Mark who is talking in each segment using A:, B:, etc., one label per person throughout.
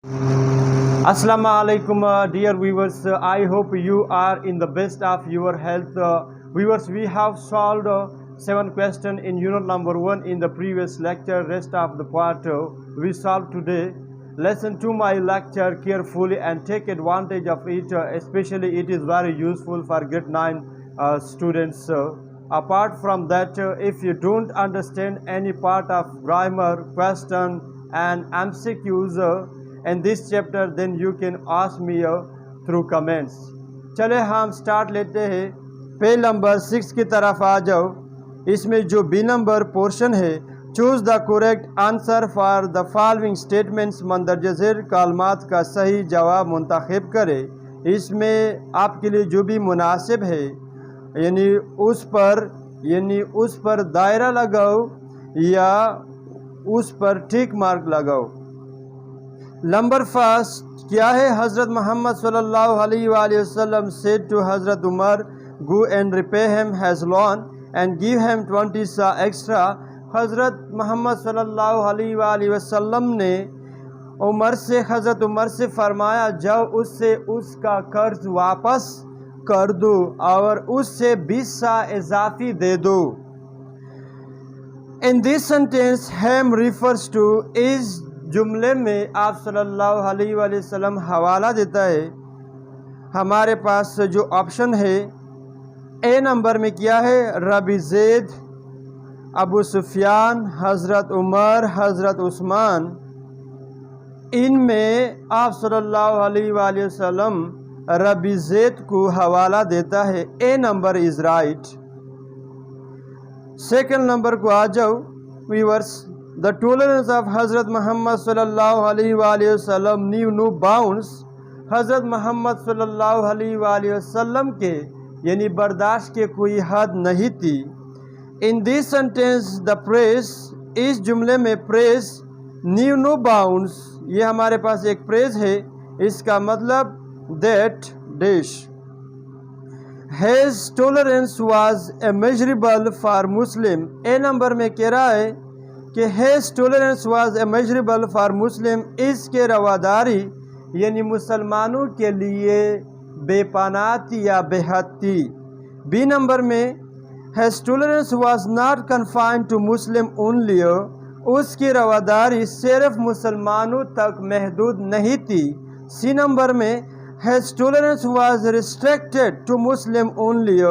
A: Assalamu alaikum, dear viewers. I hope you are in the best of your health. Viewers, we have solved 7 questions in unit number 1 in the previous lecture. Rest of the part we solved today. Listen to my lecture carefully and take advantage of it. Especially it is very useful for grade 9 students. Apart from that, if you don't understand any part of grammar, question and MCQs in this chapter, then you can ask me through comments. چلے ہم start لیتے ہیں. Page number 6 کی طرف آ جاؤ. اس میں جو be number portion ہے, choose the correct answer for the following statements, مندرجہ ذیل کلمات کا صحیح جواب منتخب کرے. اس میں آپ کے لیے جو بھی مناسب ہے یعنی اس پر دائرہ لگاؤ یا اس پر ٹک مارک لگاؤ. نمبر فرسٹ کیا ہے؟ حضرت محمد صلی اللہ علیہ وآلہ وسلم said to حضرت عمر, go and repay him his loan and give him 20 sa extra. حضرت محمد صلی اللہ علیہ وآلہ وسلم نے حضرت عمر سے فرمایا, جاؤ اس سے اس کا قرض واپس کر دو اور اس سے 20 سا اضافی دے دو. In this sentence, him refers to is جملے میں آپ صلی اللہ علیہ وآلہ وسلم حوالہ دیتا ہے. ہمارے پاس جو آپشن ہے اے نمبر میں کیا ہے؟ ربی زید, ابو سفیان, حضرت عمر, حضرت عثمان. ان میں آپ صلی اللہ علیہ وآلہ وسلم ربی زید کو حوالہ دیتا ہے. A number is right. Second number کو آ جاؤ ویورس. The tolerance of حضرت محمد صلی اللہ علیہ وآلہ وسلم knew no bounds. حضرت محمد صلی اللہ علیہ وآلہ وسلم کے یعنی برداشت کے کوئی حد نہیں تھی. In this sentence the praise, اس جملے میں praise knew no bounds, یہ ہمارے پاس ایک praise ہے. اس کا مطلب that dash. His tolerance was immeasurable for Muslim. A number میں کہہ رہا ہے کہ his tolerance was immeasurable for Muslim, اس کے رواداری یعنی مسلمانوں کے لیے بے پناہ تھی یا بے حد تھی. بی نمبر میں his tolerance was not confined to Muslim only, اس کی رواداری صرف مسلمانوں تک محدود نہیں تھی. سی نمبر میں his tolerance was restricted to Muslim only,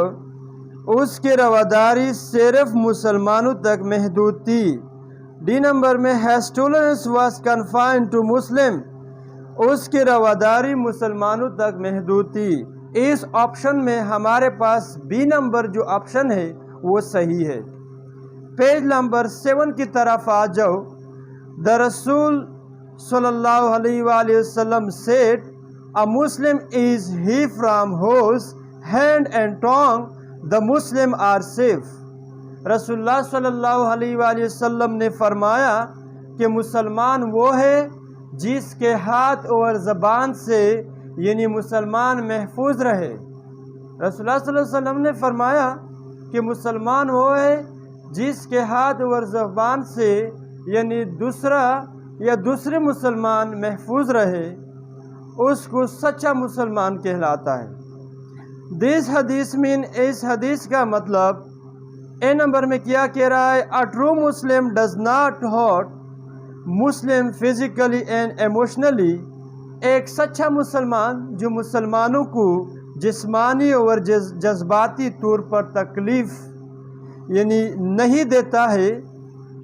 A: اس کی رواداری صرف مسلمانوں تک محدود تھی. ڈی نمبر میں his tolerance was confined to Muslim, اس کی رواداری مسلمانوں تک محدود تھی. اس آپشن میں ہمارے پاس بی نمبر جو آپشن ہے وہ صحیح ہے. پیج نمبر 7 کی طرف آ جاؤ. دا رسول صلی اللہ علیہ وآلہ وسلم said, a Muslim is he from whose hand and tongue the Muslim are safe. رسول اللہ صلی اللہ علیہ وآلہ وسلم نے فرمایا کہ مسلمان وہ ہے جس کے ہاتھ اور زبان سے یعنی مسلمان محفوظ رہے. رسول اللہ صلی اللہ علیہ وسلم نے فرمایا کہ مسلمان وہ ہے جس کے ہاتھ اور زبان سے یعنی دوسرے مسلمان محفوظ رہے, اس کو سچا مسلمان کہلاتا ہے. دس حدیث مین, اس حدیث کا مطلب اے نمبر میں کیا کہہ رہا ہے؟ A true Muslim does not hurt Muslim physically and emotionally. ایک سچا مسلمان جو مسلمانوں کو جسمانی اور جذباتی طور پر تکلیف یعنی نہیں دیتا ہے.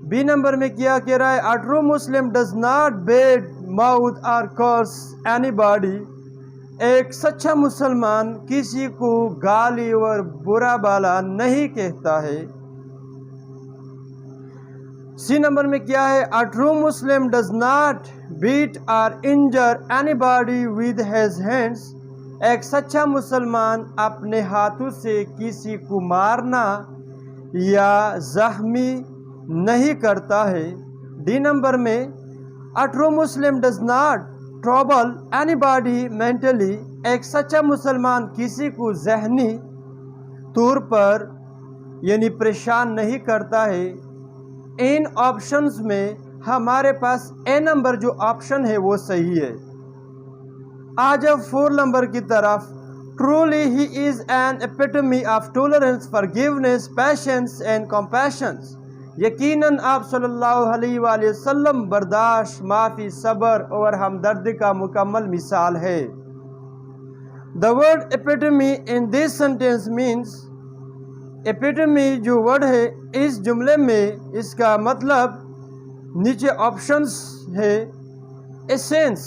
A: بی نمبر میں کیا کہہ رہا ہے؟ A true Muslim does not bad mouth or curse anybody. ایک سچا مسلمان کسی کو گالی اور برا بالا نہیں کہتا ہے. سی نمبر میں کیا ہے؟ A true Muslim does not beat or injure anybody with his hands. ایک سچا مسلمان اپنے ہاتھوں سے کسی کو مارنا یا زخمی نہیں کرتا ہے. ڈی نمبر میں A true Muslim does not trouble anybody mentally. ایک سچا مسلمان کسی کو ذہنی طور پر یعنی پریشان نہیں کرتا ہے. ان آپشنز میں ہمارے پاس اے نمبر جو آپشن ہے وہ صحیح ہے۔ آ جاؤ 4 نمبر کی طرف۔ Truly he is an epitome of tolerance, forgiveness, patience and compassion. یقیناً آپ صلی اللہ علیہ وآلہ وسلم برداشت، معافی، صبر اور ہمدردی کا مکمل مثال ہے۔ The word epitome in this sentence means، epitome جو ورڈ ہے اس جملے میں اس کا مطلب نیچے آپشنز ہے۔ ایسنس،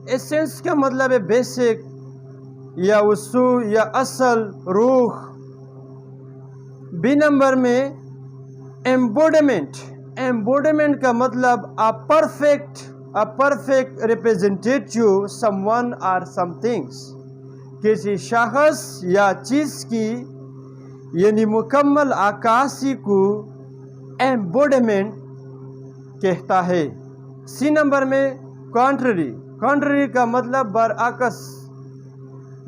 A: ایسنس کا مطلب ہے بیسک یا اصول یا اصل، روح۔ بی نمبر میں ایمبوڈیمنٹ، ایمبوڈیمنٹ کا مطلب a perfect representative someone or something، کسی شخص یا چیز کی یعنی مکمل عکاسی کو ایمبوڈیمنٹ کہتا ہے۔ سی نمبر میں کانٹرری، کانٹرری کا مطلب برعکس۔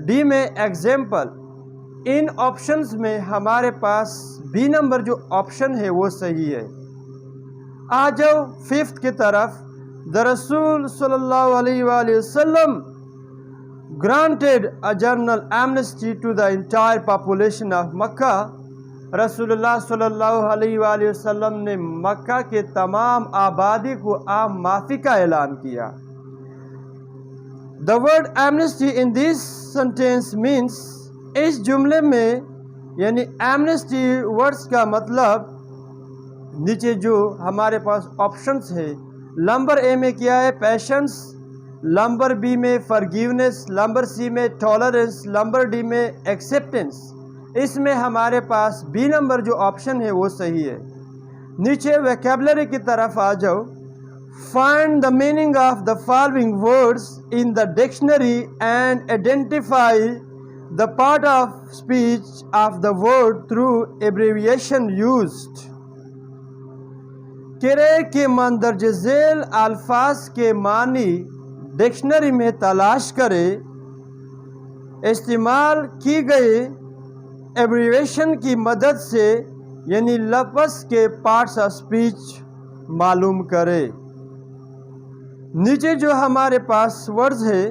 A: ڈی میں ایگزامپل۔ ان آپشنز میں ہمارے پاس بی نمبر جو آپشن ہے وہ صحیح ہے۔ آ جاؤ 5 کی طرف۔ The رسول صلی اللہ علیہ وآلہ وسلم granted a general amnesty to the entire population of مکہ۔ رسول اللہ صلی اللہ علیہ وآلہ وسلم نے مکہ کے تمام آبادی کو عام معافی کا اعلان کیا۔ The word amnesty in this sentence means، اس جملے میں یعنی amnesty words کا مطلب نیچے جو ہمارے پاس آپشنز ہے، نمبر اے میں کیا ہے؟ پیشنس، نمبر بی میں forgiveness، نمبر سی میں tolerance، نمبر ڈی میں acceptance۔ اس میں ہمارے پاس بی نمبر جو آپشن ہے وہ صحیح ہے۔ نیچے ویکیبلری کی طرف آ جاؤ۔ Find the meaning of the following words in the dictionary and identify the part of speech of the word through abbreviation used۔ کرے کے مندرج ذیل الفاظ کے معنی ڈکشنری میں تلاش کرے۔ استعمال کی گئی ایبریویشن کی مدد سے یعنی لفظ کے پارٹس آف اسپیچ معلوم کرے۔ نیچے جو ہمارے پاس ورڈز ہے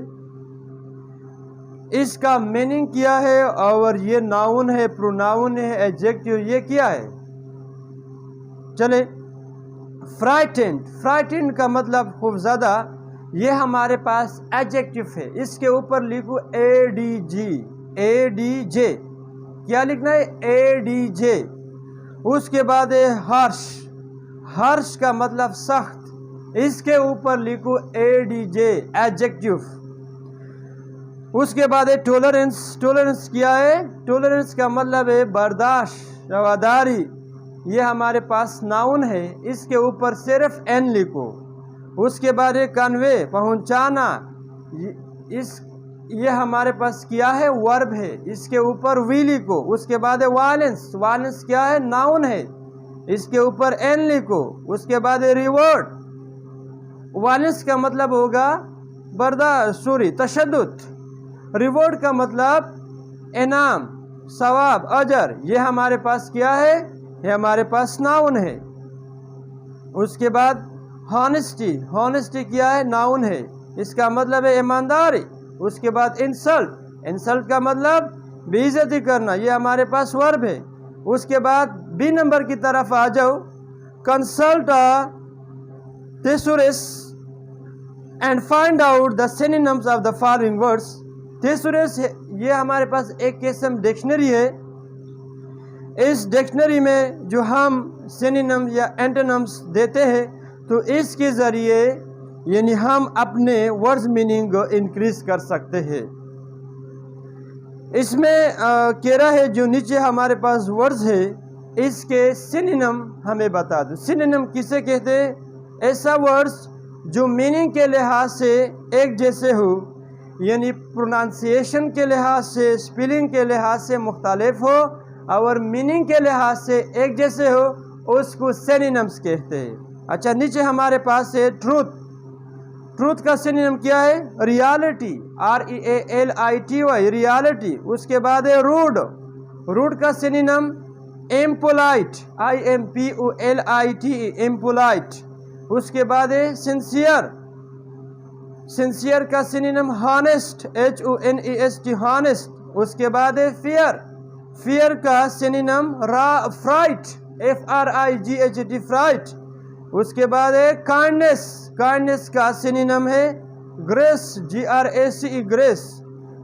A: اس کا میننگ کیا ہے، اور یہ ناؤن ہے، پروناؤن ہے، ایڈجیکٹیو، یہ کیا ہے؟ چلے فرائٹنڈ، فرائٹنڈ کا مطلب خوفزدہ، یہ ہمارے پاس ایڈجیکٹیو ہے۔ اس کے اوپر لکھو اے ڈی جی، اے ڈی جے، کیا لکھنا ہے؟ اے ڈی جے۔ اس کے بعد ہے ہارش، ہارش کا مطلب سخت، اس کے اوپر لکھو اے ڈی جے، ایڈجیکٹیو۔ اس کے بعد ہے ٹولرنس، ٹولرنس کیا ہے؟ ٹولرنس کا مطلب ہے برداشت، رواداری، یہ ہمارے پاس ناؤن ہے، اس کے اوپر صرف این لکھو۔ اس کے بعد ہے کنوے، پہنچانا، یہ ہمارے پاس کیا ہے؟ ورب ہے، اس کے اوپر وی لکھو۔ اس کے بعد ہے وائلنس، وائلنس کیا ہے؟ ناؤن ہے، اس کے اوپر این لکھو۔ اس کے بعد ہے ریوارڈ، وائلنس کا مطلب ہوگا تشدد، ریوارڈ کا مطلب انعام، ثواب، اجر، یہ ہمارے پاس کیا ہے؟ یہ ہمارے پاس ناؤن ہے۔ اس کے بعد ہانسٹی، ہانسٹی کیا ہے؟ ناؤن ہے، اس کا مطلب ہے ایمانداری۔ اس کے بعد انسلٹ، انسلٹ کا مطلب بے عزتی کرنا، یہ ہمارے پاس ورب ہے۔ اس کے بعد بی نمبر کی طرف آ جاؤ۔ Consult thesaurus and find out the synonyms of the following words۔ thesaurus یہ ہمارے پاس ایک قسم ڈکشنری ہے۔ اس ڈکشنری میں جو ہم سینونیم یا اینٹونیمز دیتے ہیں تو اس کے ذریعے یعنی ہم اپنے ورڈز میننگ انکریز کر سکتے ہیں۔ اس میں کہہ رہا ہے جو نیچے ہمارے پاس ورڈز ہے اس کے سینونیم ہمیں بتا دو۔ سینونیم کسے کہتے ہیں؟ ایسا ورڈز جو میننگ کے لحاظ سے ایک جیسے ہو، یعنی پروننسیشن کے لحاظ سے، اسپیلنگ کے لحاظ سے مختلف ہو اور میننگ کے لحاظ سے ایک جیسے ہو، اس کو سینونیمز کہتے ہیں۔ اچھا، نیچے ہمارے پاس ہے ٹروتھ، ٹروتھ کا سینونیم کیا ہے؟ Reality, REALITY، reality. اس کے بعد ہے روڈ، روڈ کا سینونیم امپولائٹ، IMPOLITE، امپولائٹ۔ اس کے بعد ہے سنسیئر، سنسیئر کا سینونیم ہانسٹ، HONEST ہانسٹ. اس کے بعد ہے فیئر، فیئر کا سینونیم فرائٹ، FRIGHT فرائٹ. اس کے بعد ہے کائنڈنس، کائنڈنس کا سینونیم ہے گریس، GRACE گریس.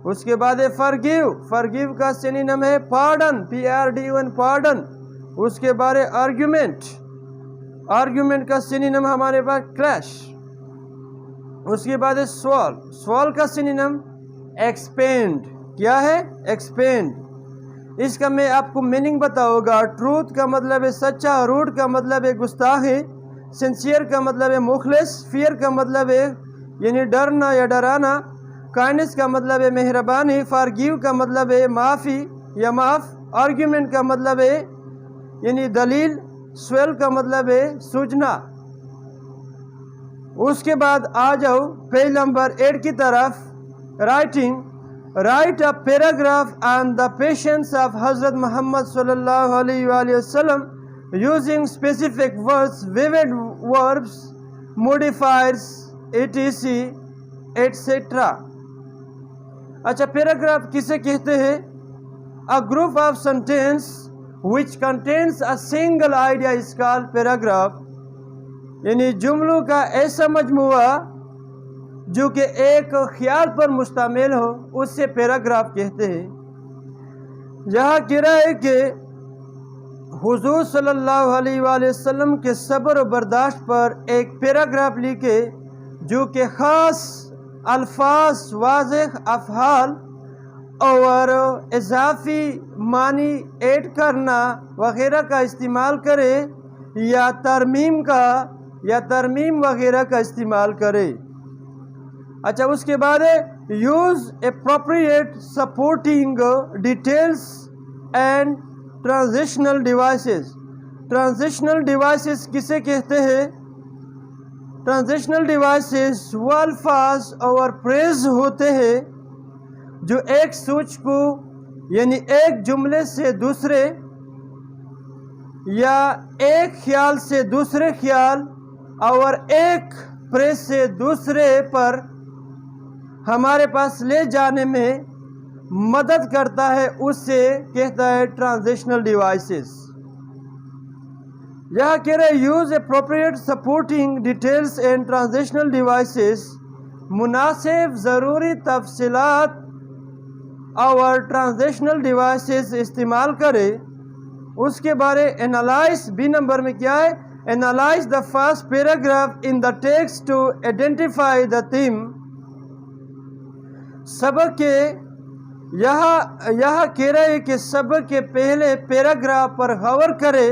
A: اس کے بعد ہے فرگیو، فرگیو کا سینونیم ہے پارڈن، PARDON پارڈن. اس کے بعد ہے آرگیومنٹ، آرگیومنٹ کا سینونیم ہمارے پاس کلیش. اس کے بعد ہے سوال، سوال کا سینونیم ایکسپینڈ. کیا ہے؟ ایکسپینڈ. اس کا میں آپ کو میننگ بتاؤں گا. ٹروتھ کا مطلب ہے سچا، روٹ کا مطلب ہے گستاخی، سنسیئر کا مطلب ہے مخلص، فیئر کا مطلب ہے یعنی ڈرنا یا ڈرانا، کائنڈنس کا مطلب ہے مہربانی، فارگیو کا مطلب ہے معافی یا معاف، آرگیومنٹ کا مطلب ہے یعنی دلیل، سوال کا مطلب ہے سوچنا. اس کے بعد آ جاؤ پیج نمبر 8 کی طرف. Writing, right a paragraph on the patience of حضرت محمد صلی اللہ علیہ وآلہ وسلم using specific words, vivid verbs, modifiers, etc. etc. اچھا، پیراگراف کسے کہتے ہیں؟ A group of sentence which contains a single idea is called paragraph. یعنی جملوں کا ایسا مجموعہ جو کہ ایک خیال پر مشتمل ہو، اس سے پیراگراف کہتے ہیں. یہاں کہہ رہا ہے کہ حضور صلی اللہ علیہ وآلہ وسلم کے صبر و برداشت پر ایک پیراگراف لکھے جو کہ خاص الفاظ، واضح افعال اور اضافی معنی ایڈ کرنا وغیرہ کا استعمال کرے یا ترمیم وغیرہ کا استعمال کرے. اچھا، اس کے بعد use appropriate supporting details and transitional devices. Transitional devices کسے کہتے ہیں؟ ٹرانزیشنل ڈیوائسز وہ الفاظ اور پریز ہوتے ہیں جو ایک سوچ کو یعنی ایک جملے سے دوسرے یا ایک خیال سے دوسرے خیال اور ایک پریز سے دوسرے پر ہمارے پاس لے جانے میں مدد کرتا ہے، اس سے کہتا ہے ٹرانزیشنل ڈیوائسز. یہاں کہہ رہے use appropriate supporting details and transitional devices, مناسب ضروری تفصیلات اور ٹرانزیشنل ڈیوائسز استعمال کرے. اس کے بارے انالائز، بی نمبر میں کیا ہے؟ Analyse the first paragraph in the text to identify the theme. سبق کے یہاں کہہ رہے کہ سبق کے پہلے پیراگراف پر غور کرے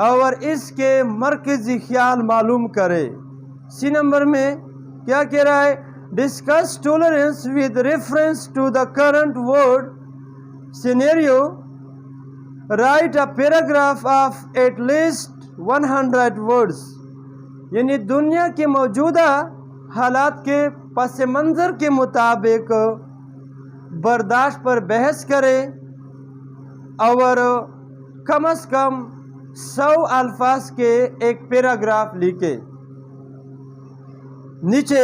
A: اور اس کے مرکزی خیال معلوم کرے. سی نمبر میں کیا کہہ رہا ہے؟ Discuss tolerance with reference to the current world scenario. Right a paragraph of at least 100 words. یعنی دنیا کے موجودہ حالات کے پس منظر کے مطابق برداشت پر بحث کرے اور کم از کم 100 الفاظ کے ایک پیراگراف لکھے. نیچے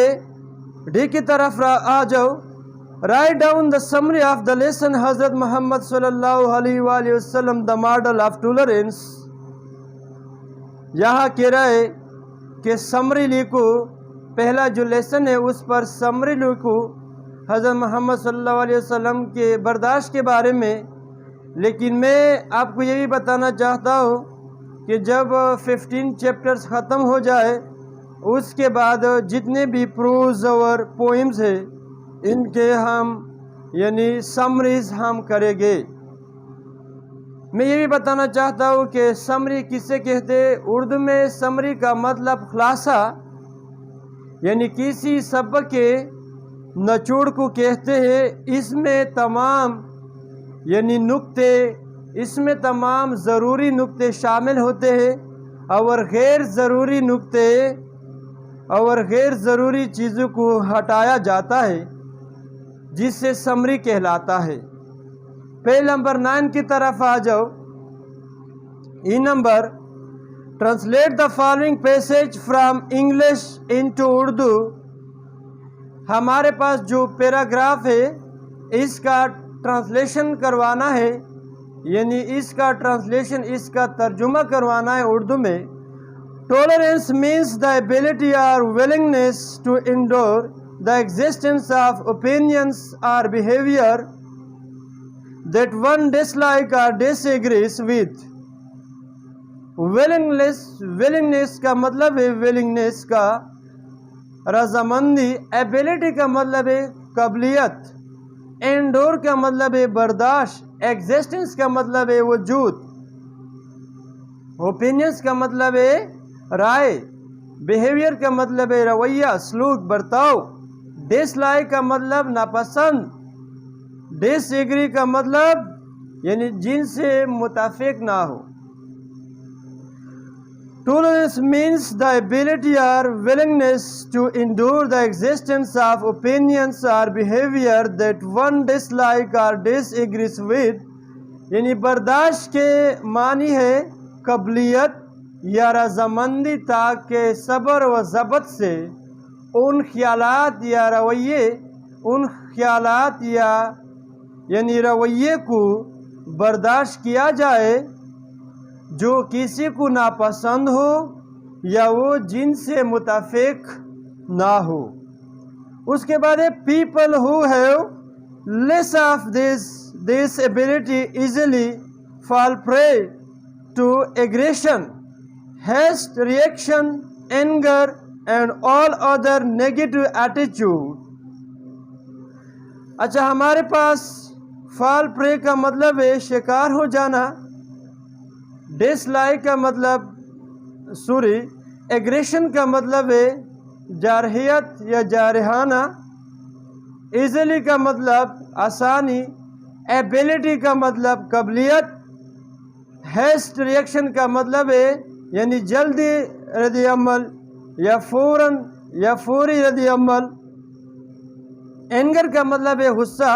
A: ڈی کی طرف آ جاؤ. Write down the summary of the lesson حضرت محمد صلی اللہ علیہ وآلہ وسلم دا ماڈل آف ٹولرنس. یہاں کہہ رہا ہے کہ سمری لکھو، پہلا جو لیسن ہے اس پر سمری لکھو حضرت محمد صلی اللہ علیہ وسلم کے برداشت کے بارے میں. لیکن میں آپ کو یہ بھی بتانا چاہتا ہوں کہ جب 15 چیپٹرز ختم ہو جائے اس کے بعد جتنے بھی پروز اور پوئمز ہیں ان کے ہم یعنی سمریز ہم کریں گے. میں یہ بھی بتانا چاہتا ہوں کہ سمری کسے کہتے ہیں؟ اردو میں سمری کا مطلب خلاصہ یعنی کسی سبق کے نچوڑ کو کہتے ہیں. اس میں تمام یعنی نکتے، اس میں تمام ضروری نکتے شامل ہوتے ہیں اور غیر ضروری نکتے اور غیر ضروری چیزوں کو ہٹایا جاتا ہے جس سے سمری کہلاتا ہے. پیج نمبر 9 کی طرف آ جاؤ. ای number Translate the following passage from English into Urdu. ہمارے پاس جو پیراگراف ہے اس کا ٹرانسلیشن کروانا ہے، یعنی اس کا ٹرانسلیشن، اس کا ترجمہ کروانا ہے اردو میں. Tolerance means the ability or willingness to endure the existence of opinions or behavior that one dislikes or disagrees with. willingness کا مطلب ہے willingness کا رضامندی، ability کا مطلب ہے قابلیت، endure کا مطلب ہے برداشت، existence کا مطلب ہے وجود، opinions کا مطلب ہے رائے، بیہیویئر کا مطلب ہے رویہ، سلوک، برتاؤ، ڈس لائک کا مطلب ناپسند، ڈس ایگری کا مطلب یعنی جن سے متفق نہ ہو. Tolerance means the ability or willingness to endure the existence of opinions or behavior that one dislikes or disagrees with. یعنی برداشت کے معنی ہے قابلیت یا رضامندی تاکہ صبر و ضبط سے ان خیالات یا رویے، ان خیالات یا یعنی رویے کو برداشت کیا جائے جو کسی کو ناپسند ہو یا وہ جن سے متفق نہ ہو. اس کے بعد ہے people who have less of this ability easily fall prey to aggression, haste, reaction, anger and all other negative attitude. اچھا، ہمارے پاس fall prey کا مطلب ہے شکار ہو جانا، ڈس لائک کا مطلب ایگریشن کا مطلب ہے جارحیت یا جارحانہ، ایزلی کا مطلب آسانی، ایبیلٹی کا مطلب قابلیت، ہیسٹ ریئیکشن کا مطلب ہے یعنی جلدی رد عمل یا فوراً یا فوری رد عمل، اینگر کا مطلب ہے غصہ،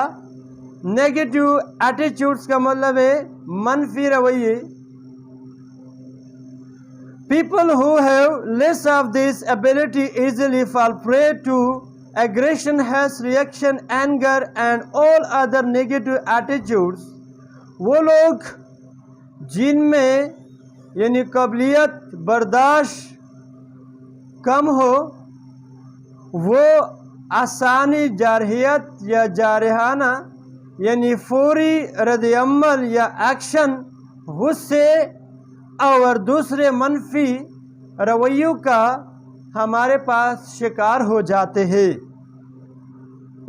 A: نیگیٹو ایٹیچیوڈز کا مطلب ہے منفی رویے. People who have less of this ability easily fall prey to aggression, haste, reaction, anger and all other negative attitudes. وہ لوگ جن میں یعنی قابلیت برداشت کم ہو، وہ آسانی، جارحیت یا جارحانہ یعنی فوری رد عمل یا ایکشن، غصے اور دوسرے منفی رویوں کا ہمارے پاس شکار ہو جاتے ہیں.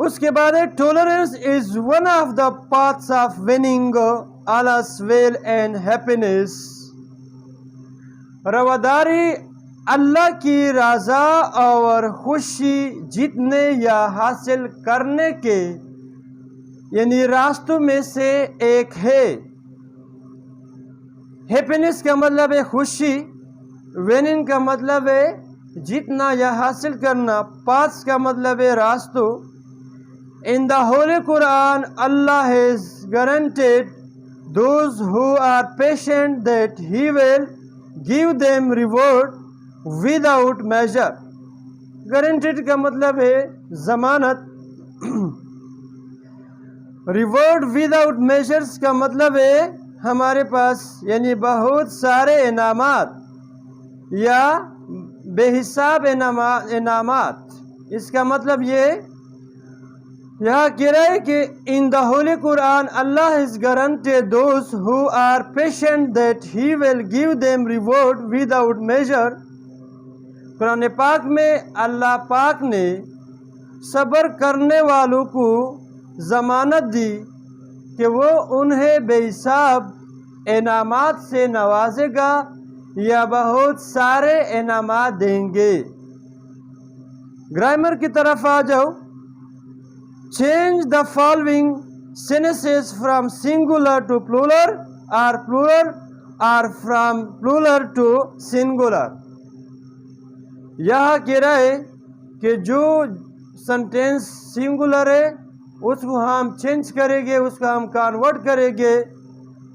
A: اس کے بعد tolerance is one of the paths of winning Allah's will and happiness. رواداری اللہ کی رضا اور خوشی جیتنے یا حاصل کرنے کے یعنی راستوں میں سے ایک ہے. ہیپینس کا مطلب ہے خوشی، وننگ کا مطلب ہے جیتنا یا حاصل کرنا، پاتھس کا مطلب ہے راستوں. In the Holy Quran, Allah has guaranteed those who are patient that He will give them reward without measure. Guaranteed کا مطلب ہے ضمانت. Reward without measures کا مطلب ہے ہمارے پاس یعنی بہت سارے انعامات یا بے حساب انعامات. اس کا مطلب یہ یہاں کہہ رہا ہے کہ in the Holy Quran Allah has guaranteed those who are patient that He will give them reward without measure. قرآن پاک میں اللہ پاک نے صبر کرنے والوں کو ضمانت دی کہ وہ انہیں بے حساب انعامات سے نوازے گا یا بہت سارے انعامات دیں گے. گرامر کی طرف آ جاؤ. Change the following sentences from singular to plural or from plural to singular. یہاں کہہ رہا ہے کہ جو سنٹینس سنگولر ہے اس کو ہم چینج کریں گے، اس کو ہم کنورٹ کریں گے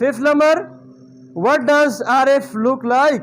A: 5th number, what does Arif look like?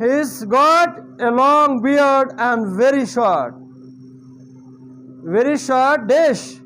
A: He's got a long beard and very short dash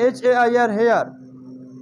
A: HAIR hair.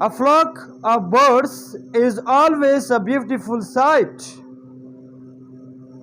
A: a flock of birds is always a beautiful sight.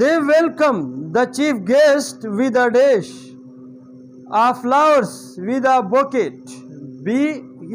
A: they welcome the chief guest with a dash of flowers with a bouquet. B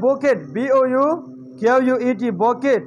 A: bouquet, BOUQUET, bouquet।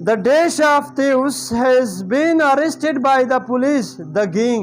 A: the dash of thieves has been arrested by the police. The gang,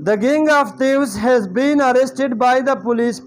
A: The gang of thieves has been arrested by the police.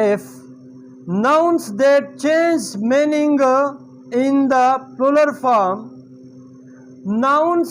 A: F, nouns that change meaning in the plural form. Nouns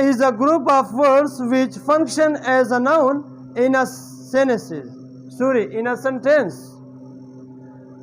A: is a group of words which function as a noun in a sentence.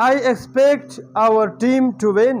A: I expect our team to win.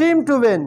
A: team to win,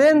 A: win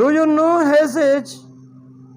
A: do you know his age?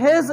A: his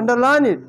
A: underline it।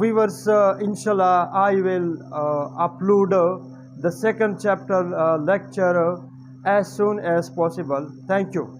A: Viewers, inshallah, I will upload the second chapter lecture as soon as possible. Thank you.